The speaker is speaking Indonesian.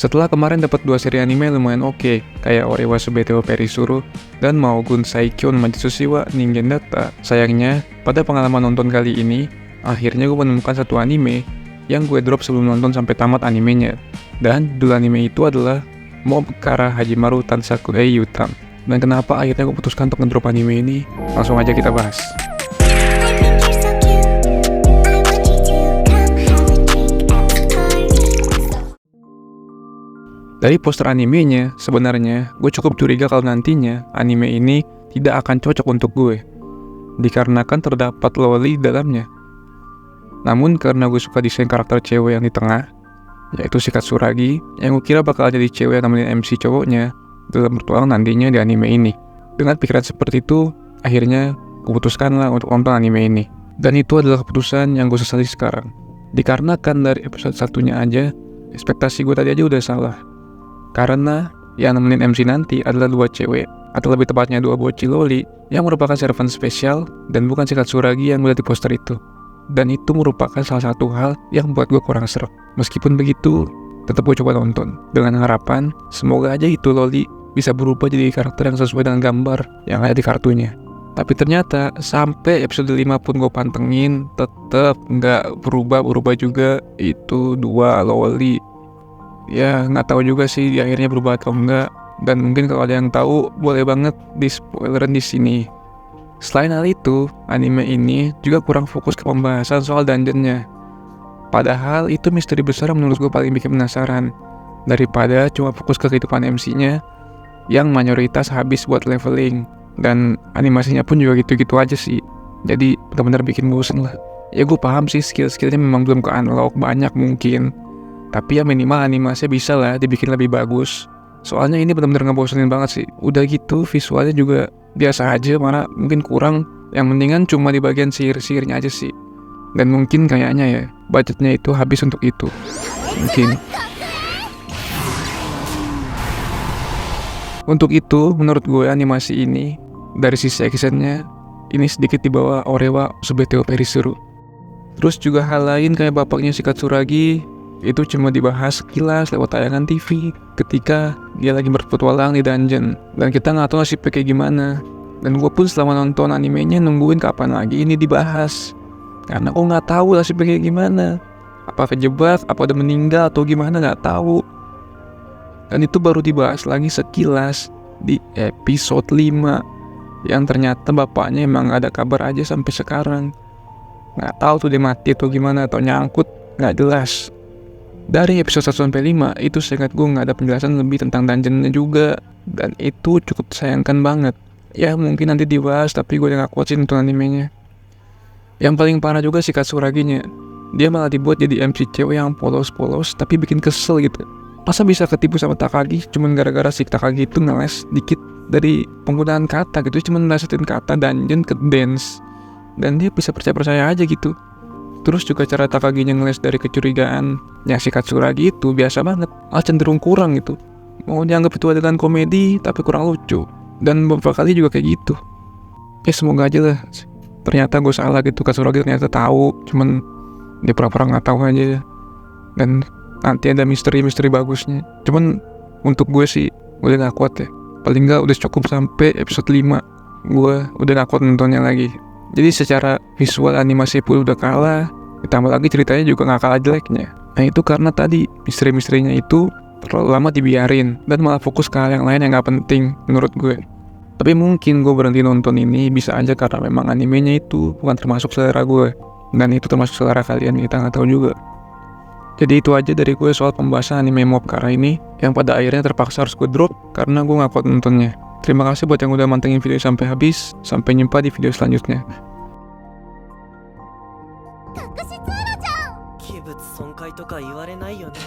Setelah kemarin dapat 2 seri anime lumayan oke, kayak Orewa Subeteo Perisuru dan Maogun Saikyo no Majutsu wa Ningen Data. Sayangnya, pada pengalaman nonton kali ini, akhirnya gue menemukan satu anime yang gue drop sebelum nonton sampai tamat animenya. Dan judul anime itu adalah Mob Kara Hajimaru Tansaku Yutam. Dan kenapa akhirnya gue putuskan untuk ngedrop anime ini? Langsung aja kita bahas. Dari poster animenya, sebenarnya gue cukup curiga kalau nantinya anime ini tidak akan cocok untuk gue, dikarenakan terdapat loli di dalamnya. Namun karena gue suka desain karakter cewek yang di tengah, yaitu si Katsuragi, yang gue kira bakal jadi cewek yang nemenin MC cowoknya dalam bertualang nantinya di anime ini. Dengan pikiran seperti itu, akhirnya gue putuskanlah untuk nonton anime ini. Dan itu adalah keputusan yang gue sesali sekarang. Dikarenakan dari episode satunya aja, ekspektasi gue tadi aja udah salah. Karena yang nemenin MC nanti adalah 2 cewek, atau lebih tepatnya 2 bocil loli, yang merupakan servant spesial dan bukan si Katsuragi yang gue lihat di poster itu. Dan itu merupakan salah satu hal yang membuat gue kurang sreg. Meskipun begitu, tetap gue coba nonton dengan harapan semoga aja itu loli bisa berubah jadi karakter yang sesuai dengan gambar yang ada di kartunya. Tapi ternyata sampai episode 5 pun gue pantengin, tetap nggak berubah juga. Itu 2 loli. Ya nggak tahu juga sih di akhirnya berubah atau enggak. Dan mungkin kalau ada yang tahu boleh banget di spoilerin di sini. Selain hal itu, anime ini juga kurang fokus ke pembahasan soal dungeonnya. Padahal itu misteri besar yang menurut gue paling bikin penasaran, daripada cuma fokus ke kehidupan MC-nya yang mayoritas habis buat leveling. Dan animasinya pun juga gitu-gitu aja sih. Jadi benar-benar bikin bosen lah. Ya gue paham sih skill-skillnya memang belum ke-unlock banyak mungkin, tapi ya minimal animasinya bisa lah dibikin lebih bagus. Soalnya ini benar-benar ngebosenin banget sih. Udah gitu visualnya juga biasa aja, malah mungkin kurang. Yang mendingan cuma di bagian sihir-sihirnya aja sih. Dan mungkin kayaknya ya budgetnya itu habis untuk itu. Mungkin. Untuk itu menurut gue animasi ini dari sisi actionnya ini sedikit di bawah Orewa Subeteo Perisuru. Terus juga hal lain kayak bapaknya si Katsuragi itu cuma dibahas sekilas lewat tayangan TV ketika dia lagi berpetualang di dungeon, dan kita nggak tahu nasibnya kayak gimana. Dan gue pun selama nonton animenya nungguin kapan lagi ini dibahas, karena gue nggak tahu nasibnya kayak gimana, apa kejebak, apa udah meninggal atau gimana nggak tahu. Dan itu baru dibahas lagi sekilas di episode 5 yang ternyata bapaknya emang gak ada kabar aja sampai sekarang. Nggak tahu tuh dia mati atau gimana atau nyangkut, nggak jelas. Dari episode 1 sampai 5 itu seingat gue nggak ada penjelasan lebih tentang dungeonnya juga, dan itu cukup disayangkan banget. Ya mungkin nanti dibahas, tapi gue udah gak kuat sih nonton animenya. Yang paling parah juga si Katsuraginya, dia malah dibuat jadi MC cewek yang polos-polos tapi bikin kesel gitu. Masa bisa ketipu sama Takagi cuman gara-gara si Takagi itu ngeles dikit dari penggunaan kata gitu, cuman melesetin kata dungeon ke dance, dan dia bisa percaya-percaya aja gitu. Terus juga cara Takaginya ngeles dari kecurigaan yang si Katsuragi itu biasa banget, cenderung kurang gitu. Mau dianggap itu adegan komedi tapi kurang lucu. Dan beberapa kali juga kayak gitu. Ya semoga aja lah ternyata gue salah gitu, Katsuragi ternyata tahu, cuman dia pura-pura gak tahu aja. Dan nanti ada misteri-misteri bagusnya. Cuman untuk gue sih udah gak kuat ya. Paling gak udah cukup sampai episode 5. Gue udah gak kuat nontonnya lagi. Jadi secara visual animasi pun udah kalah, ditambah lagi ceritanya juga gak kalah jeleknya. Nah itu karena tadi misteri-misterinya itu terlalu lama dibiarin dan malah fokus ke hal yang lain yang gak penting menurut gue. Tapi mungkin gue berhenti nonton ini bisa aja karena memang animenya itu bukan termasuk selera gue, dan itu termasuk selera kalian, kita gak tahu juga. Jadi itu aja dari gue soal pembahasan anime Mob Kara ini, yang pada akhirnya terpaksa harus gue drop karena gue gak kuat nontonnya. Terima kasih buat yang udah mantengin video sampai habis. Sampai jumpa di video selanjutnya. 器物損壊とか言われないよね。